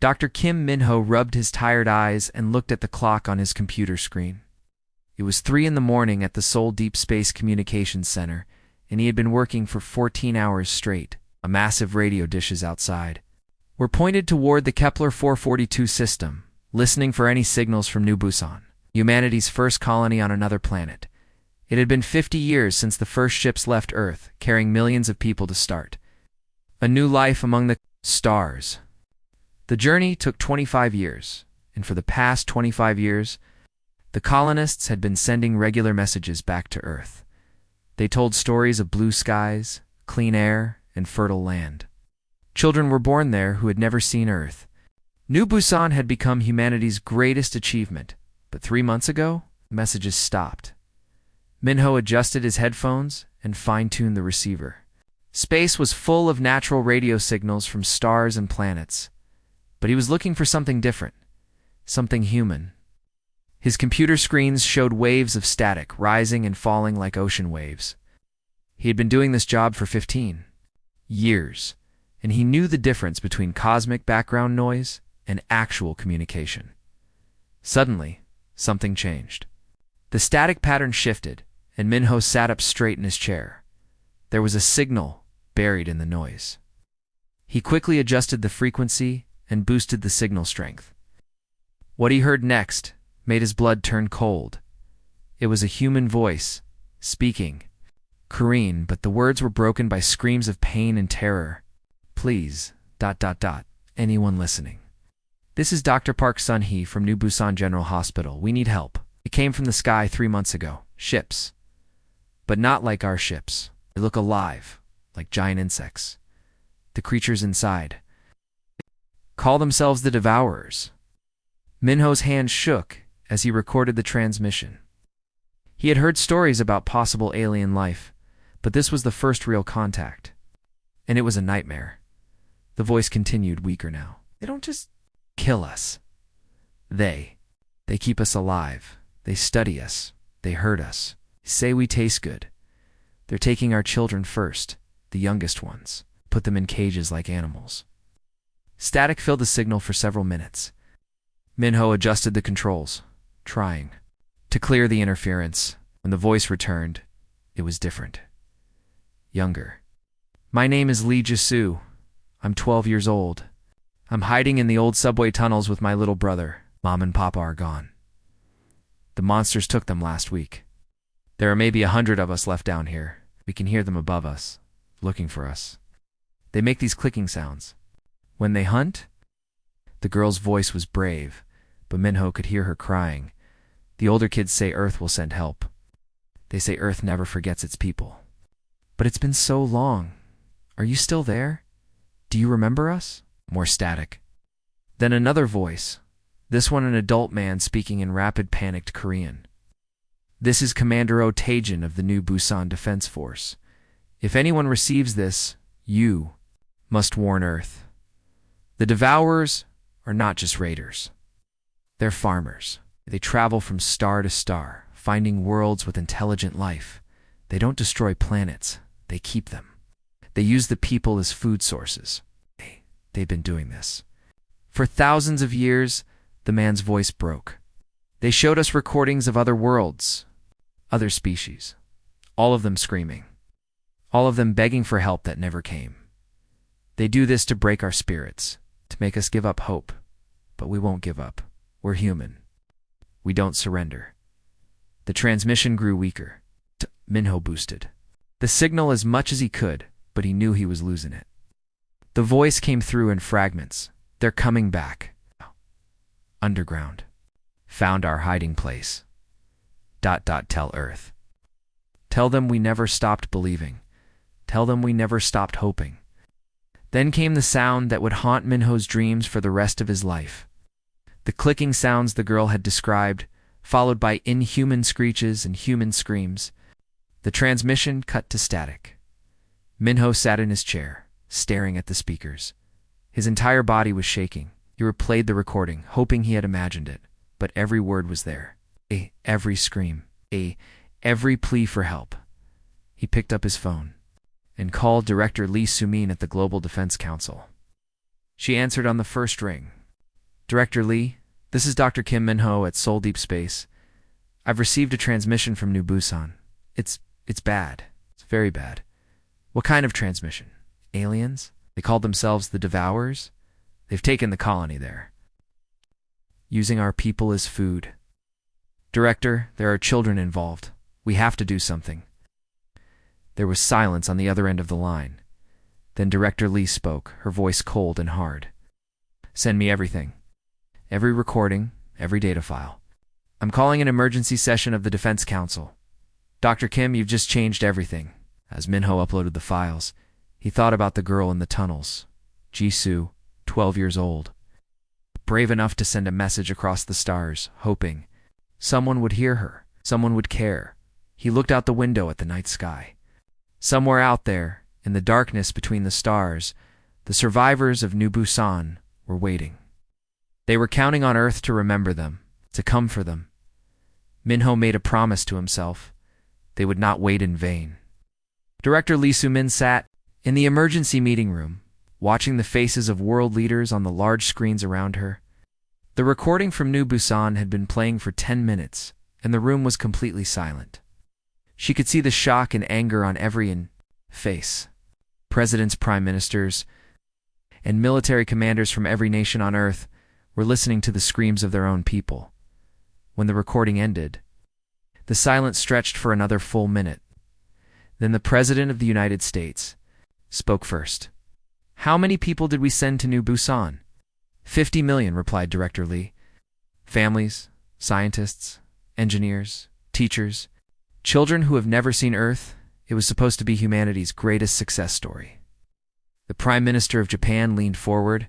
Dr. Kim Minho rubbed his tired eyes and looked at the clock on his computer screen. It was 3 in the morning at the Seoul Deep Space Communications Center, and he had been working for 14 hours straight. A massive radio dishes outside were pointed toward the Kepler 442 system, listening for any signals from New Busan, humanity's first colony on another planet. It had been 50 years since the first ships left Earth, carrying millions of people to start a new life among the stars. The journey took 25 years, and for the past 25 years, the colonists had been sending regular messages back to Earth. They told stories of blue skies, clean air, and fertile land. Children were born there who had never seen Earth. New Busan had become humanity's greatest achievement, but 3 months ago, messages stopped. Minho adjusted his headphones and fine-tuned the receiver. Space was full of natural radio signals from stars and planets, but he was looking for something different, something human. His computer screens showed waves of static rising and falling like ocean waves. He had been doing this job for 15 years, and he knew the difference between cosmic background noise and actual communication. Suddenly, something changed. The static pattern shifted, and Minho sat up straight in his chair. There was a signal buried in the noise. He quickly adjusted the frequency and boosted the signal strength. What he heard next made his blood turn cold. It was a human voice, speaking Korean, but the words were broken by screams of pain and terror. Please, ... anyone listening. This is Dr. Park Sun-hee from New Busan General Hospital. We need help. It came from the sky 3 months ago. Ships. But not like our ships. They look alive, like giant insects. The creatures inside call themselves the Devourers. Minho's hand shook as he recorded the transmission. He had heard stories about possible alien life, but this was the first real contact. And it was a nightmare. The voice continued, weaker now. They don't just kill us. They keep us alive. They study us. They hurt us. They say we taste good. They're taking our children first, the youngest ones, put them in cages like animals. Static filled the signal for several minutes. Minho adjusted the controls, trying to clear the interference. When the voice returned, it was different. Younger. My name is Lee Jisoo. I'm 12 years old. I'm hiding in the old subway tunnels with my little brother. Mom and Papa are gone. The monsters took them last week. There are maybe 100 of us left down here. We can hear them above us, looking for us. They make these clicking sounds. When they hunt, the girl's voice was brave, but Minho could hear her crying. The older kids say Earth will send help. They say Earth never forgets its people. But it's been so long. Are you still there? Do you remember us? More static. Then another voice, this one an adult man speaking in rapid panicked Korean. This is Commander Oh Taejin of the New Busan Defense Force. If anyone receives this, you must warn Earth. The Devourers are not just raiders. They're farmers. They travel from star to star, finding worlds with intelligent life. They don't destroy planets. They keep them. They use the people as food sources. They've been doing this. For thousands of years, the man's voice broke. They showed us recordings of other worlds, other species, all of them screaming, all of them begging for help that never came. They do this to break our spirits, to make us give up hope. But we won't give up. We're human. We don't surrender. The transmission grew weaker. Minho boosted the signal as much as he could, but he knew he was losing it. The voice came through in fragments. They're coming back. Underground. Found our hiding place. ... Tell Earth. Tell them we never stopped believing. Tell them we never stopped hoping. Then came the sound that would haunt Minho's dreams for the rest of his life. The clicking sounds the girl had described, followed by inhuman screeches and human screams. The transmission cut to static. Minho sat in his chair, staring at the speakers. His entire body was shaking. He replayed the recording, hoping he had imagined it, but every word was there. Every scream. Every plea for help. He picked up his phone and called Director Lee Sumin at the Global Defense Council. She answered on the first ring. Director Lee, this is Dr. Kim Min-ho at Seoul Deep Space. I've received a transmission from New Busan. It's bad. It's very bad. What kind of transmission? Aliens? They called themselves the Devourers? They've taken the colony there, using our people as food. Director, there are children involved. We have to do something. There was silence on the other end of the line. Then Director Lee spoke, her voice cold and hard. Send me everything. Every recording, every data file. I'm calling an emergency session of the Defense Council. Dr. Kim, you've just changed everything. As Min-ho uploaded the files, he thought about the girl in the tunnels. Jisoo, 12 years old. Brave enough to send a message across the stars, hoping someone would hear her, someone would care. He looked out the window at the night sky. Somewhere out there, in the darkness between the stars, the survivors of New Busan were waiting. They were counting on Earth to remember them, to come for them. Min-ho made a promise to himself. They would not wait in vain. Director Lee Soo-min sat in the emergency meeting room, watching the faces of world leaders on the large screens around her. The recording from New Busan had been playing for 10 minutes, and the room was completely silent. She could see the shock and anger on every face. Presidents, prime ministers, and military commanders from every nation on Earth were listening to the screams of their own people. When the recording ended, the silence stretched for another full minute. Then the President of the United States spoke first. How many people did we send to New Busan? 50 million, replied Director Lee. Families, scientists, engineers, teachers, children who have never seen Earth. It was supposed to be humanity's greatest success story. The Prime Minister of Japan leaned forward,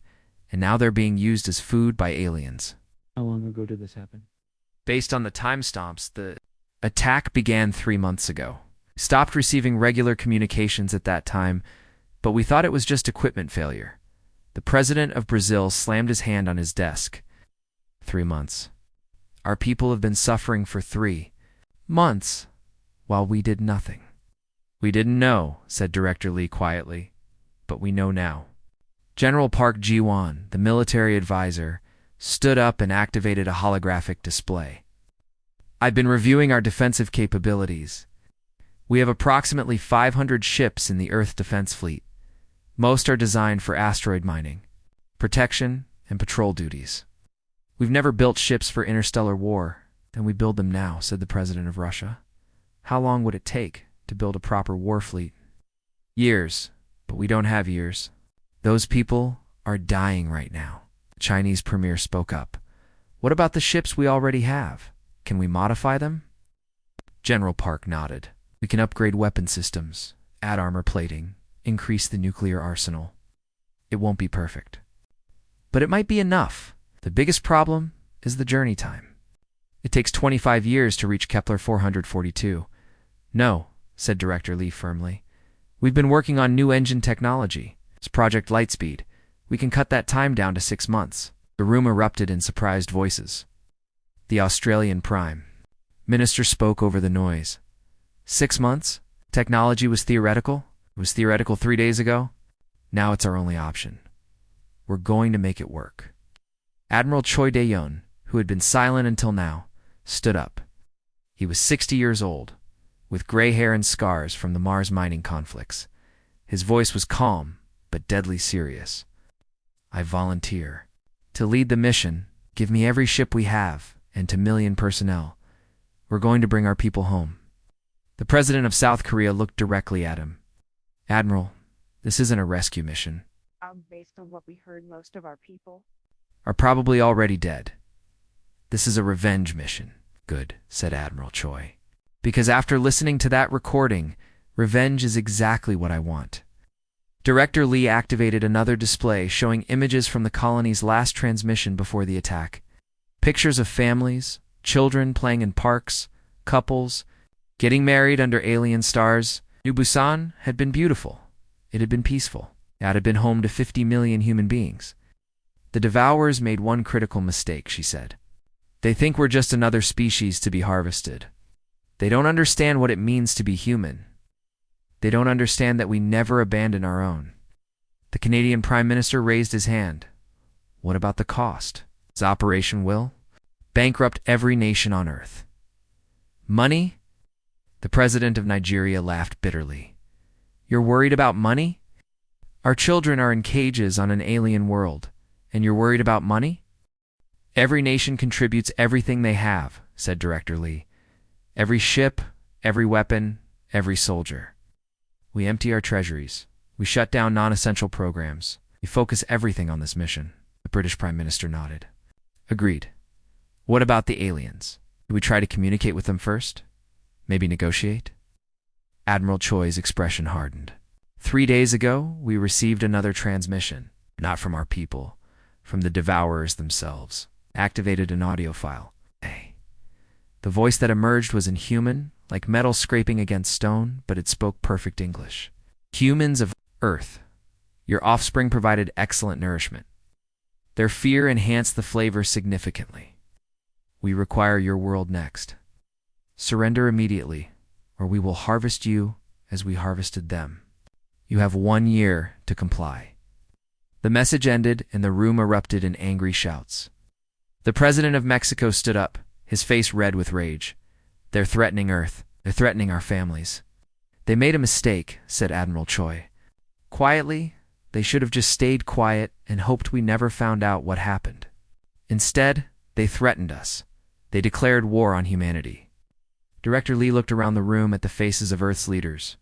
and now they're being used as food by aliens. How long ago did this happen? Based on the timestamps, the attack began 3 months ago. Stopped receiving regular communications at that time, but we thought it was just equipment failure. The President of Brazil slammed his hand on his desk. 3 months. Our people have been suffering for 3 months, while we did nothing. We didn't know, said Director Lee quietly, but we know now. General Park Ji-won, the military advisor, stood up and activated a holographic display. I've been reviewing our defensive capabilities. We have approximately 500 ships in the Earth Defense Fleet. Most are designed for asteroid mining, protection, and patrol duties. We've never built ships for interstellar war, and we build them now, said the President of Russia. How long would it take to build a proper war fleet? Years, but we don't have years. Those people are dying right now. The Chinese premier spoke up. What about the ships we already have? Can we modify them? General Park nodded. We can upgrade weapon systems, add armor plating, increase the nuclear arsenal. It won't be perfect, but it might be enough. The biggest problem is the journey time. It takes 25 years to reach Kepler 442. No, said Director Lee firmly. We've been working on new engine technology. It's Project Lightspeed. We can cut that time down to 6 months. The room erupted in surprised voices. The Australian Prime Minister spoke over the noise. 6 months? Technology was theoretical? It was theoretical 3 days ago? Now it's our only option. We're going to make it work. Admiral Choi Dae-yeon, who had been silent until now, stood up. He was 60 years old, with gray hair and scars from the Mars mining conflicts. His voice was calm, but deadly serious. I volunteer. To lead the mission, give me every ship we have, and to million personnel. We're going to bring our people home. The President of South Korea looked directly at him. Admiral, this isn't a rescue mission. Based on what we heard, most of our people Are probably already dead. This is a revenge mission. Good, said Admiral Choi. Because after listening to that recording, revenge is exactly what I want. Director Lee activated another display showing images from the colony's last transmission before the attack. Pictures of families, children playing in parks, couples, getting married under alien stars. New Busan had been beautiful. It had been peaceful. It had been home to 50 million human beings. The Devourers made one critical mistake, she said. They think we're just another species to be harvested. They don't understand what it means to be human. They don't understand that we never abandon our own. The Canadian Prime Minister raised his hand. What about the cost? Operation will bankrupt every nation on Earth. Money? The president of Nigeria laughed bitterly. You're worried about money? Our children are in cages on an alien world, and you're worried about money? Every nation contributes everything they have, said Director Lee. Every ship, every weapon, every soldier. We empty our treasuries. We shut down non-essential programs. We focus everything on this mission. The British Prime Minister nodded. Agreed. What about the aliens? Do we try to communicate with them first? Maybe negotiate? Admiral Choi's expression hardened. 3 days ago, we received another transmission. Not from our people, from the Devourers themselves. Activated an audio file. The voice that emerged was inhuman, like metal scraping against stone, but it spoke perfect English. Humans of Earth, your offspring provided excellent nourishment. Their fear enhanced the flavor significantly. We require your world next. Surrender immediately, or we will harvest you as we harvested them. You have 1 year to comply. The message ended, and the room erupted in angry shouts. The president of Mexico stood up, his face red with rage. They're threatening Earth. They're threatening our families. They made a mistake, said Admiral Choi. Quietly, they should have just stayed quiet and hoped we never found out what happened. Instead, they threatened us. They declared war on humanity. Director Lee looked around the room at the faces of Earth's leaders.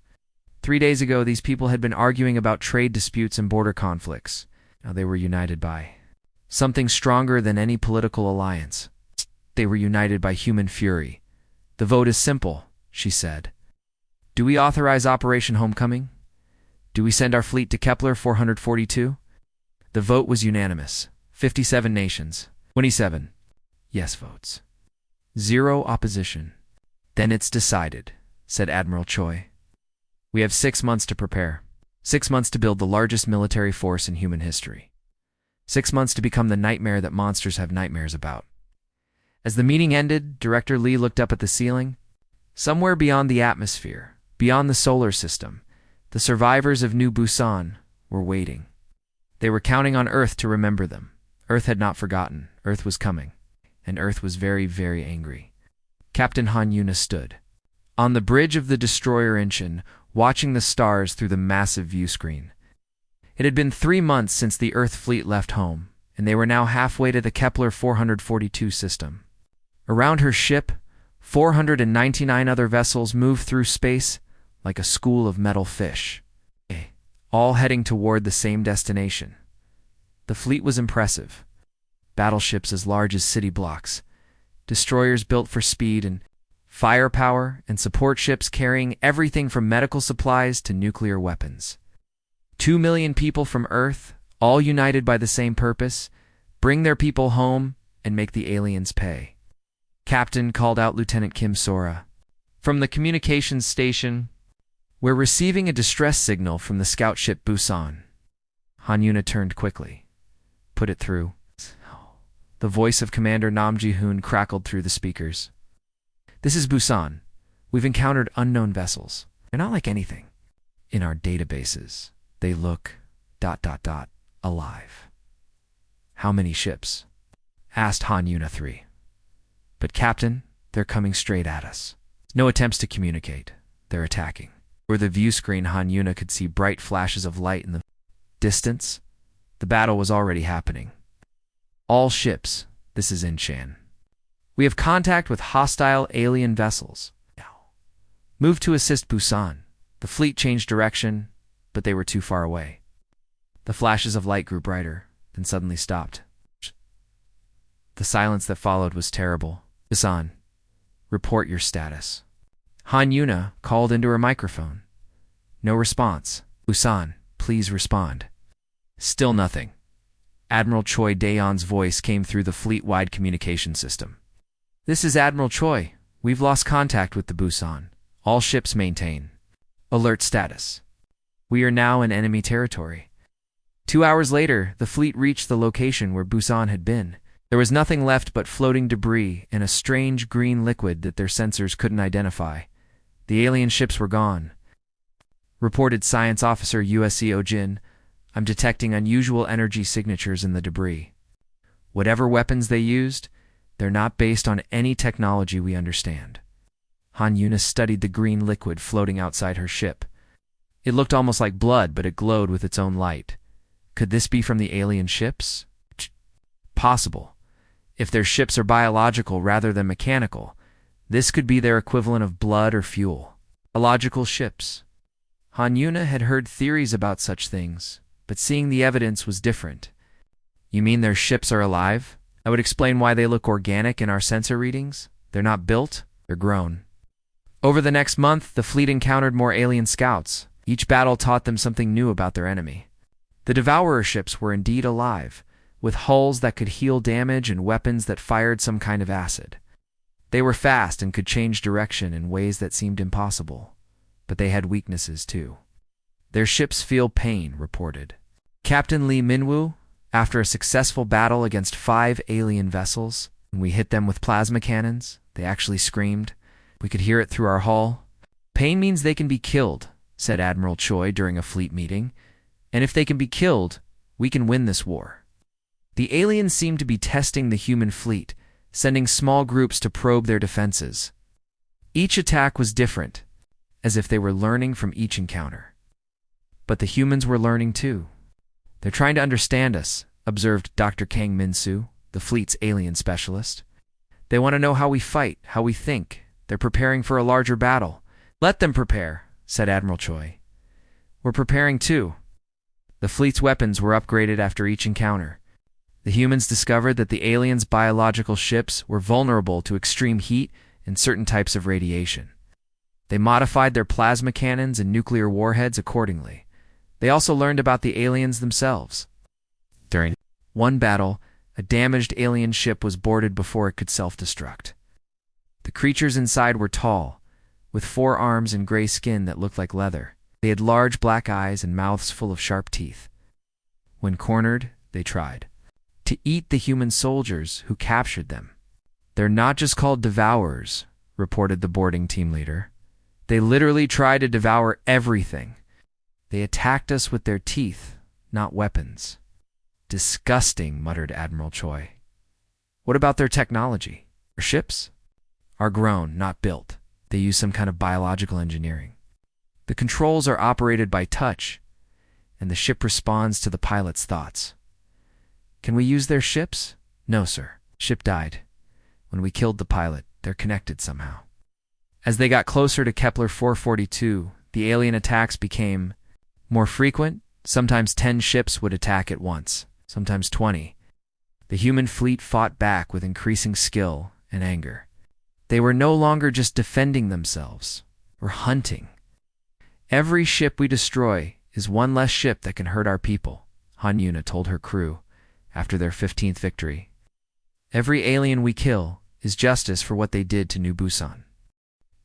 3 days ago, these people had been arguing about trade disputes and border conflicts. Now they were united by something stronger than any political alliance. They were united by human fury. The vote is simple, she said. Do we authorize Operation Homecoming? Do we send our fleet to Kepler 442? The vote was unanimous. 57 nations. 27 yes votes. 0 opposition. Then it's decided, said Admiral Choi. We have 6 months to prepare. 6 months to build the largest military force in human history. 6 months to become the nightmare that monsters have nightmares about. As the meeting ended, Director Lee looked up at the ceiling. Somewhere beyond the atmosphere, beyond the solar system, the survivors of New Busan were waiting. They were counting on Earth to remember them. Earth had not forgotten. Earth was coming. And Earth was very, very angry. Captain Han Yuna stood on the bridge of the destroyer Incheon, watching the stars through the massive view screen. It had been 3 months since the Earth fleet left home, and they were now halfway to the Kepler 442 system. Around her ship, 499 other vessels moved through space like a school of metal fish, all heading toward the same destination. The fleet was impressive. Battleships as large as city blocks, destroyers built for speed and firepower, and support ships carrying everything from medical supplies to nuclear weapons. 2 million people from Earth, all united by the same purpose: bring their people home and make the aliens pay. Captain, called out Lieutenant Kim Sora. From the communications station, we're receiving a distress signal from the scout ship Busan. Han Yuna turned quickly. Put it through. The voice of Commander Nam Ji-hoon crackled through the speakers. This is Busan. We've encountered unknown vessels. They're not like anything in our databases. They look ... alive. How many ships? Asked Han Yuna 3. But Captain, they're coming straight at us. No attempts to communicate. They're attacking. Over the view screen, Han Yuna could see bright flashes of light in the distance. The battle was already happening. All ships, this is Incheon. We have contact with hostile alien vessels. Now, move to assist Busan. The fleet changed direction, but they were too far away. The flashes of light grew brighter, then suddenly stopped. The silence that followed was terrible. Busan, report your status. Han Yuna called into her microphone. No response. Busan, please respond. Still nothing. Admiral Choi Daeon's voice came through the fleet-wide communication system. This is Admiral Choi. We've lost contact with the Busan. All ships maintain alert status. We are now in enemy territory. 2 hours later, the fleet reached the location where Busan had been. There was nothing left but floating debris and a strange green liquid that their sensors couldn't identify. The alien ships were gone. Reported Science Officer USE Ojin, I'm detecting unusual energy signatures in the debris. Whatever weapons they used, they're not based on any technology we understand. Han Yuna studied the green liquid floating outside her ship. It looked almost like blood, but it glowed with its own light. Could this be from the alien ships? Possible. If their ships are biological rather than mechanical, this could be their equivalent of blood or fuel. Biological ships. Han Yuna had heard theories about such things, but seeing the evidence was different. You mean their ships are alive? I would explain why they look organic in our sensor readings. They're not built, they're grown. Over the next month, the fleet encountered more alien scouts. Each battle taught them something new about their enemy. The Devourer ships were indeed alive, with hulls that could heal damage and weapons that fired some kind of acid. They were fast and could change direction in ways that seemed impossible, but they had weaknesses too. Their ships feel pain, reported. Captain Lee Minwoo, after a successful battle against 5 alien vessels, when we hit them with plasma cannons, they actually screamed. We could hear it through our hull. Pain means they can be killed, said Admiral Choi during a fleet meeting, and if they can be killed, we can win this war. The aliens seemed to be testing the human fleet, sending small groups to probe their defenses. Each attack was different, as if they were learning from each encounter. But the humans were learning too. They're trying to understand us, observed Dr. Kang Min-soo, the fleet's alien specialist. They want to know how we fight, how we think. They're preparing for a larger battle. Let them prepare, said Admiral Choi. We're preparing too. The fleet's weapons were upgraded after each encounter. The humans discovered that the aliens' biological ships were vulnerable to extreme heat and certain types of radiation. They modified their plasma cannons and nuclear warheads accordingly. They also learned about the aliens themselves. During one battle, a damaged alien ship was boarded before it could self-destruct. The creatures inside were tall, with 4 arms and gray skin that looked like leather. They had large black eyes and mouths full of sharp teeth. When cornered, they tried to eat the human soldiers who captured them. They're not just called devourers, reported the boarding team leader. They literally try to devour everything. They attacked us with their teeth, not weapons. Disgusting, muttered Admiral Choi. What about their technology? Their ships are grown, not built. They use some kind of biological engineering. The controls are operated by touch, and the ship responds to the pilot's thoughts. Can we use their ships? No, sir. Ship died. When we killed the pilot, they're connected somehow. As they got closer to Kepler 442, the alien attacks became more frequent. Sometimes 10 ships would attack at once, sometimes 20. The human fleet fought back with increasing skill and anger. They were no longer just defending themselves, or hunting. Every ship we destroy is one less ship that can hurt our people, Han Yuna told her crew after their 15th victory. Every alien we kill is justice for what they did to New Busan.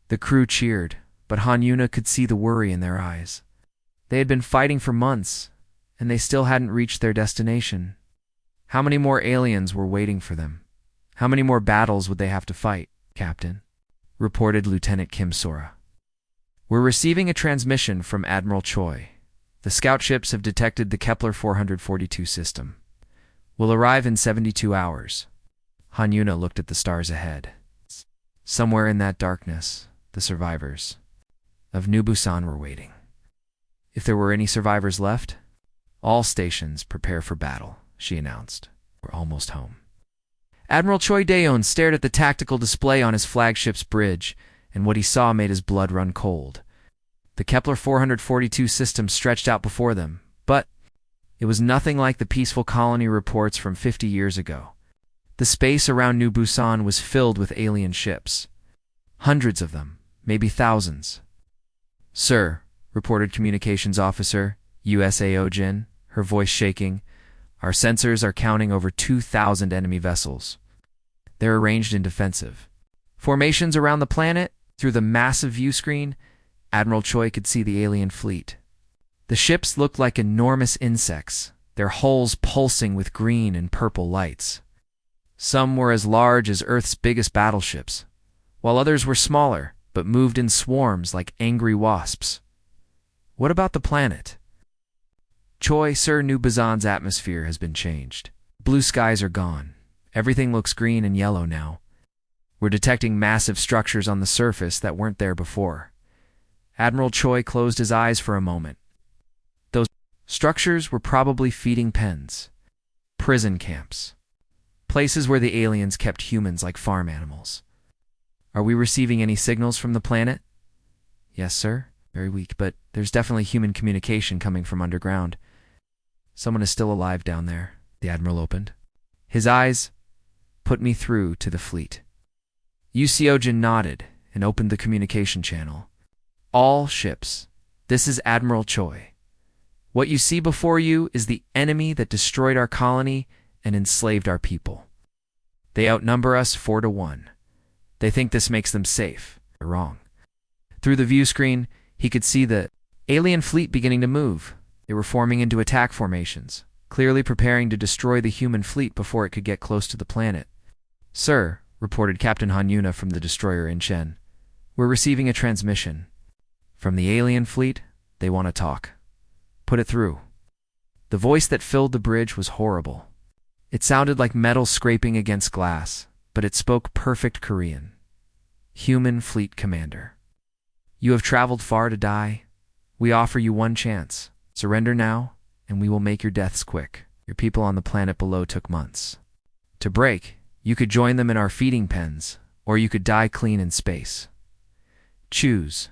The crew cheered, but Han Yuna could see the worry in their eyes. They had been fighting for months, and they still hadn't reached their destination. How many more aliens were waiting for them? How many more battles would they have to fight, Captain? Reported Lieutenant Kim Sora. We're receiving a transmission from Admiral Choi. The scout ships have detected the Kepler 442 system. We'll arrive in 72 hours. Han Yuna looked at the stars ahead. Somewhere in that darkness, the survivors of New Busan were waiting. If there were any survivors left, all stations prepare for battle, she announced. We're almost home. Admiral Choi Daeon stared at the tactical display on his flagship's bridge, and what he saw made his blood run cold. The Kepler 442 system stretched out before them, but it was nothing like the peaceful colony reports from 50 years ago. The space around New Busan was filled with alien ships. Hundreds of them, maybe thousands. Sir, reported Communications Officer USAO Jin, her voice shaking, our sensors are counting over 2,000 enemy vessels. They're arranged in defensive formations around the planet. Through the massive view screen, Admiral Choi could see the alien fleet. The ships looked like enormous insects, their hulls pulsing with green and purple lights. Some were as large as Earth's biggest battleships, while others were smaller, but moved in swarms like angry wasps. What about the planet? Choi, Sir, New Busan's atmosphere has been changed. Blue skies are gone. Everything looks green and yellow now. We're detecting massive structures on the surface that weren't there before. Admiral Choi closed his eyes for a moment. Those structures were probably feeding pens, prison camps, places where the aliens kept humans like farm animals. Are we receiving any signals from the planet? Yes, sir. Very weak, but there's definitely human communication coming from underground. Someone is still alive down there, the Admiral opened. His eyes put me through to the fleet. Yuseojin nodded and opened the communication channel. All ships, this is Admiral Choi. What you see before you is the enemy that destroyed our colony and enslaved our people. They outnumber us 4-1. They think this makes them safe. They're wrong. Through the view screen, he could see the alien fleet beginning to move. They were forming into attack formations, clearly preparing to destroy the human fleet before it could get close to the planet. Sir, reported Captain Han Yuna from the destroyer Inchen, we're receiving a transmission. From the alien fleet, they want to talk. Put it through. The voice that filled the bridge was horrible. It sounded like metal scraping against glass, but it spoke perfect Korean. Human Fleet Commander. You have traveled far to die. We offer you one chance. Surrender now, and we will make your deaths quick. Your people on the planet below took months. To break, you could join them in our feeding pens, or you could die clean in space. Choose.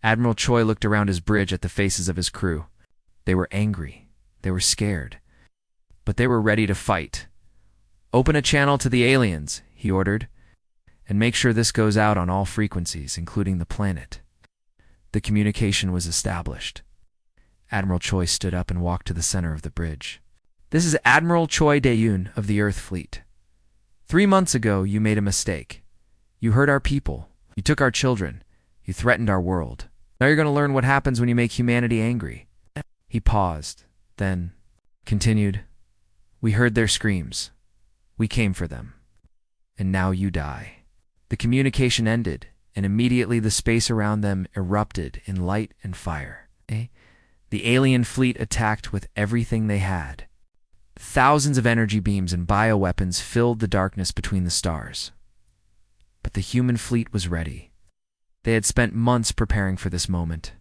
Admiral Choi looked around his bridge at the faces of his crew. They were angry. They were scared. But they were ready to fight. Open a channel to the aliens, he ordered, and make sure this goes out on all frequencies, including the planet. The communication was established. Admiral Choi stood up and walked to the center of the bridge. This is Admiral Choi Dae-yoon of the Earth Fleet. 3 months ago, you made a mistake. You hurt our people. You took our children. You threatened our world. Now you're going to learn what happens when you make humanity angry. He paused, then continued. We heard their screams. We came for them. And now you die. The communication ended, and immediately the space around them erupted in light and fire. The alien fleet attacked with everything they had. Thousands of energy beams and bioweapons filled the darkness between the stars. But the human fleet was ready. They had spent months preparing for this moment.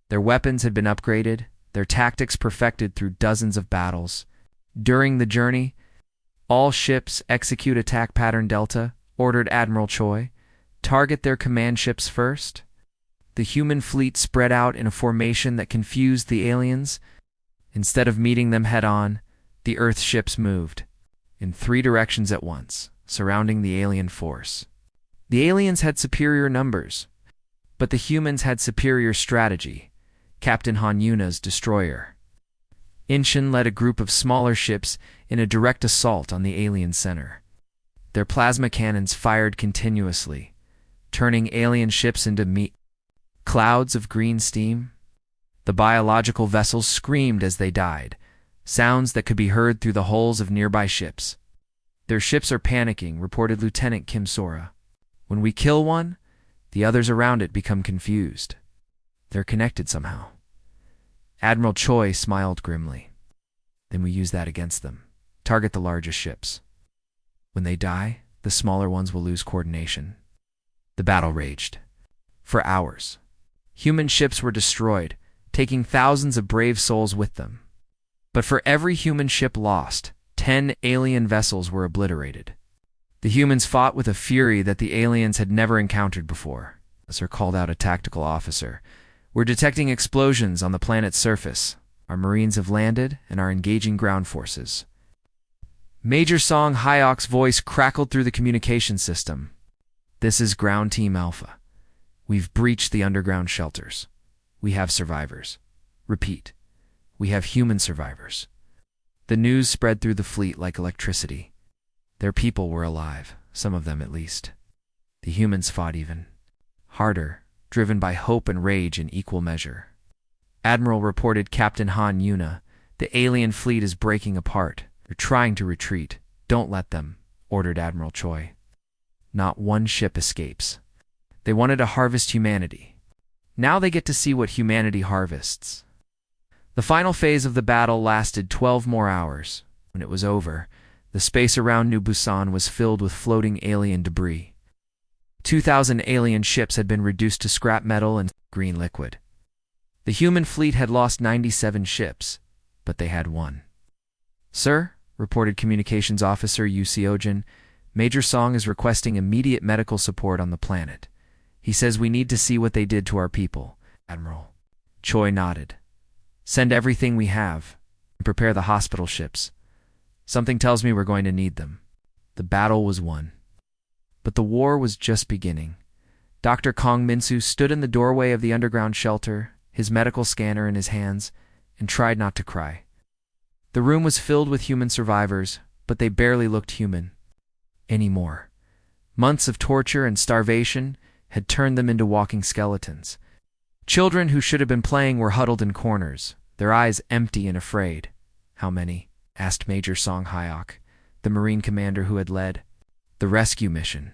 Their weapons had been upgraded, their tactics perfected through dozens of battles. During the journey, all ships execute attack pattern Delta, ordered Admiral Choi. Target their command ships first. The human fleet spread out in a formation that confused the aliens. Instead of meeting them head-on, the Earth ships moved in 3 directions at once, surrounding the alien force. The aliens had superior numbers, but the humans had superior strategy. Captain Han Yuna's destroyer Inchen led a group of smaller ships in a direct assault on the alien center. Their plasma cannons fired continuously, turning alien ships into clouds of green steam. The biological vessels screamed as they died, sounds that could be heard through the hulls of nearby ships. Their ships are panicking, reported Lieutenant Kim Sora. When we kill one, the others around it become confused. They're connected somehow. Admiral Choi smiled grimly. Then we use that against them. Target the largest ships. When they die, the smaller ones will lose coordination. The battle raged. For hours. Human ships were destroyed, taking thousands of brave souls with them. But for every human ship lost, 10 alien vessels were obliterated. The humans fought with a fury that the aliens had never encountered before. Sir called out a tactical officer. We're detecting explosions on the planet's surface. Our Marines have landed and are engaging ground forces. Major Song Hyok's voice crackled through the communication system. This is Ground Team Alpha. We've breached the underground shelters. We have survivors. Repeat, we have human survivors. The news spread through the fleet like electricity. Their people were alive, some of them at least. The humans fought even harder, driven by hope and rage in equal measure. Admiral reported Captain Han Yuna. The alien fleet is breaking apart. They're trying to retreat. Don't let them, ordered Admiral Choi. Not one ship escapes. They wanted to harvest humanity. Now they get to see what humanity harvests. The final phase of the battle lasted 12 more hours. When it was over, The space around New Busan was filled with floating alien debris. 2,000 alien ships had been reduced to scrap metal and green liquid. The human fleet had lost 97 ships, but they had one. "Sir," reported Communications Officer Yu Seojin, "Major Song is requesting immediate medical support on the planet. He says we need to see what they did to our people." Admiral Choi nodded. "Send everything we have, and prepare the hospital ships. Something tells me we're going to need them." The battle was won. But the war was just beginning. Dr. Kong Minsu stood in the doorway of the underground shelter, his medical scanner in his hands, and tried not to cry. The room was filled with human survivors, but they barely looked human anymore. Months of torture and starvation had turned them into walking skeletons. Children who should have been playing were huddled in corners, their eyes empty and afraid. "How many?" asked Major Song Hyok, the Marine commander who had led the rescue mission.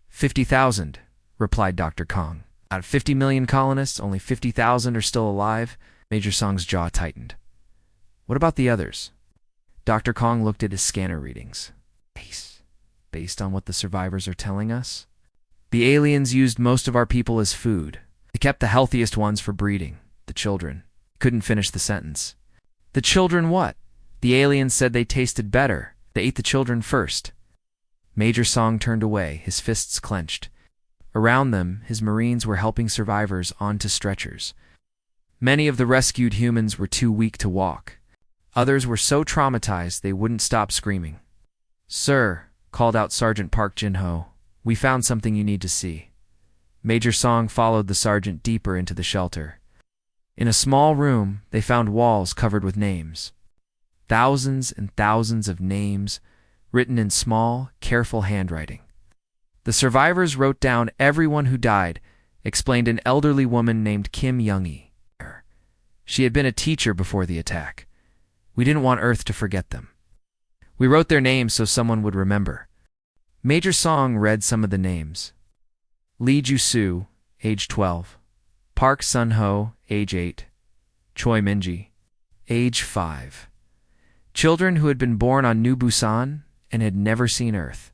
50,000, replied Dr. Kong. Out of 50 million colonists, only 50,000 are still alive. Major Song's jaw tightened. What about the others? Dr. Kong looked at his scanner readings. Based on what the survivors are telling us, the aliens used most of our people as food. They kept the healthiest ones for breeding, the children. Couldn't finish the sentence. The children what? The aliens said they tasted better. They ate the children first. Major Song turned away, his fists clenched. Around them, his Marines were helping survivors onto stretchers. Many of the rescued humans were too weak to walk. Others were so traumatized they wouldn't stop screaming. "Sir," called out Sergeant Park Jin-ho, "we found something you need to see." Major Song followed the sergeant deeper into the shelter. In a small room, they found walls covered with names. Thousands and thousands of names, written in small, careful handwriting. The survivors wrote down everyone who died, explained an elderly woman named Kim Young-hee. She had been a teacher before the attack. We didn't want Earth to forget them. We wrote their names so someone would remember. Major Song read some of the names. Lee Ju-soo, age 12. Park Sun-ho, age 8. Choi Min-ji, age 5. Children who had been born on New Busan and had never seen Earth.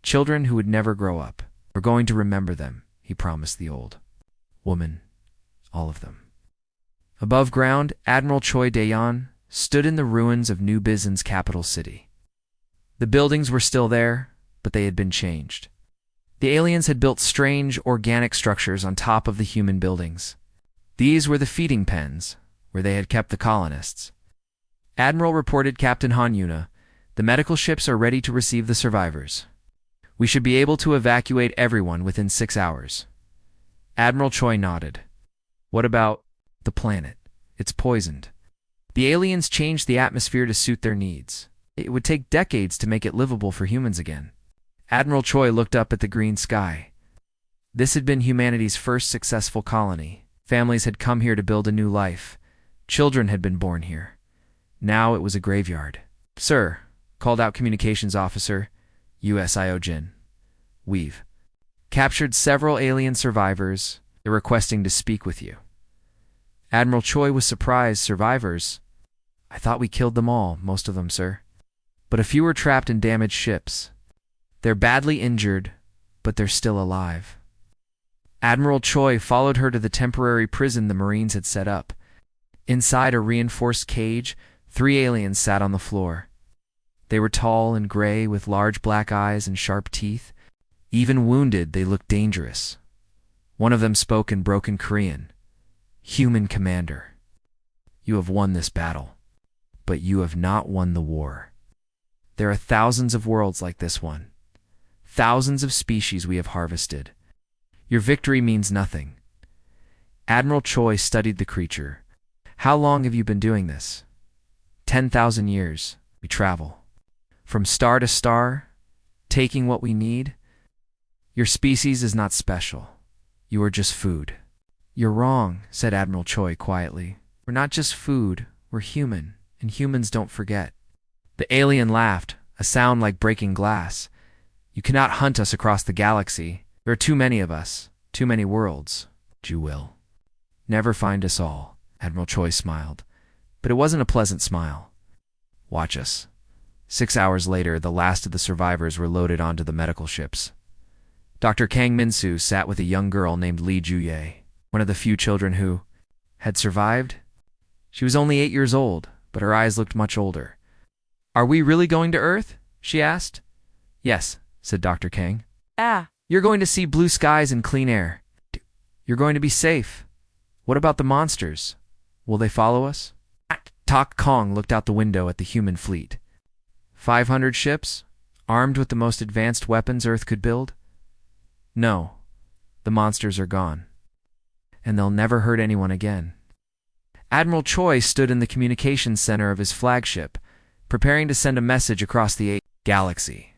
Children who would never grow up. We're going to remember them, he promised the old woman. All of them. Above ground, Admiral Choi Daeon stood in the ruins of New Bisan's capital city. The buildings were still there, but they had been changed. The aliens had built strange, organic structures on top of the human buildings. These were the feeding pens, where they had kept the colonists. Admiral reported Captain Han Yuna, "The medical ships are ready to receive the survivors. We should be able to evacuate everyone within 6 hours." Admiral Choi nodded. "What about the planet? It's poisoned. The aliens changed the atmosphere to suit their needs. It would take decades to make it livable for humans again." Admiral Choi looked up at the green sky. This had been humanity's first successful colony. Families had come here to build a new life. Children had been born here. Now it was a graveyard. "Sir," called out Communications Officer USIO Jin. "We've captured several alien survivors. They're requesting to speak with you." Admiral Choi was surprised. "Survivors? I thought we killed them all, most of them, sir. But a few were trapped in damaged ships. They're badly injured, but they're still alive." Admiral Choi followed her to the temporary prison the Marines had set up. Inside a reinforced cage, 3 aliens sat on the floor. They were tall and gray with large black eyes and sharp teeth. Even wounded, they looked dangerous. One of them spoke in broken Korean. "Human Commander, you have won this battle, but you have not won the war. There are thousands of worlds like this one. Thousands of species we have harvested. Your victory means nothing." Admiral Choi studied the creature. "How long have you been doing this?" 10,000 years. We travel. From star to star, taking what we need. Your species is not special. You are just food." "You're wrong," said Admiral Choi quietly. "We're not just food, we're human, and humans don't forget." The alien laughed, a sound like breaking glass. "You cannot hunt us across the galaxy. There are too many of us, too many worlds. You will never find us all." Admiral Choi smiled, but it wasn't a pleasant smile. "Watch us. 6 hours later, the last of the survivors were loaded onto the medical ships. Dr. Kang Minsu sat with a young girl named Li Juye, one of the few children who had survived. She was only 8 years old, but her eyes looked much older. "Are we really going to Earth?" she asked. "Yes," said Dr. Kang. "You're going to see blue skies and clean air. You're going to be safe. What about the monsters? Will they follow us?" Tak Kong looked out the window at the human fleet. 500 ships, armed with the most advanced weapons Earth could build? No, the monsters are gone, and they'll never hurt anyone again. Admiral Choi stood in the communications center of his flagship, preparing to send a message across the galaxy.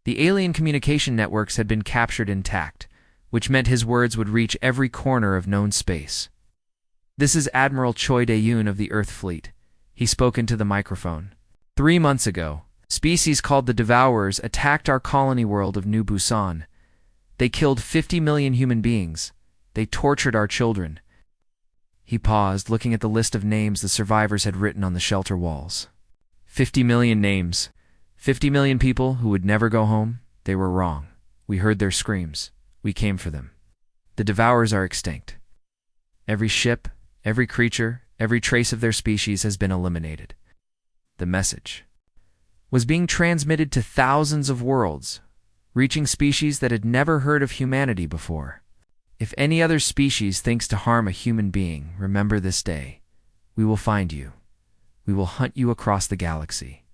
The alien communication networks had been captured intact, which meant his words would reach every corner of known space. "This is Admiral Choi Dae-yoon of the Earth Fleet." He spoke into the microphone. 3 months ago, species called the Devourers attacked our colony world of New Busan. They killed 50 million human beings. They tortured our children. He paused, looking at the list of names the survivors had written on the shelter walls. 50 million names. 50 million people who would never go home? They were wrong. We heard their screams. We came for them. The Devourers are extinct. Every ship, every creature, every trace of their species has been eliminated. The message was being transmitted to thousands of worlds, reaching species that had never heard of humanity before. If any other species thinks to harm a human being, remember this day. We will find you. We will hunt you across the galaxy.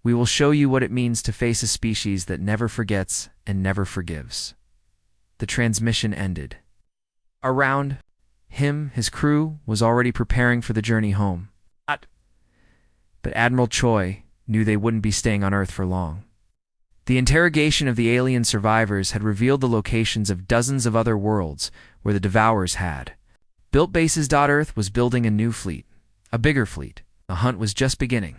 We will show you what it means to face a species that never forgets and never forgives. The transmission ended. Around him, his crew was already preparing for the journey home. But Admiral Choi knew they wouldn't be staying on Earth for long. The interrogation of the alien survivors had revealed the locations of dozens of other worlds where the Devourers had built bases. Earth was building a new fleet, a bigger fleet. The hunt was just beginning.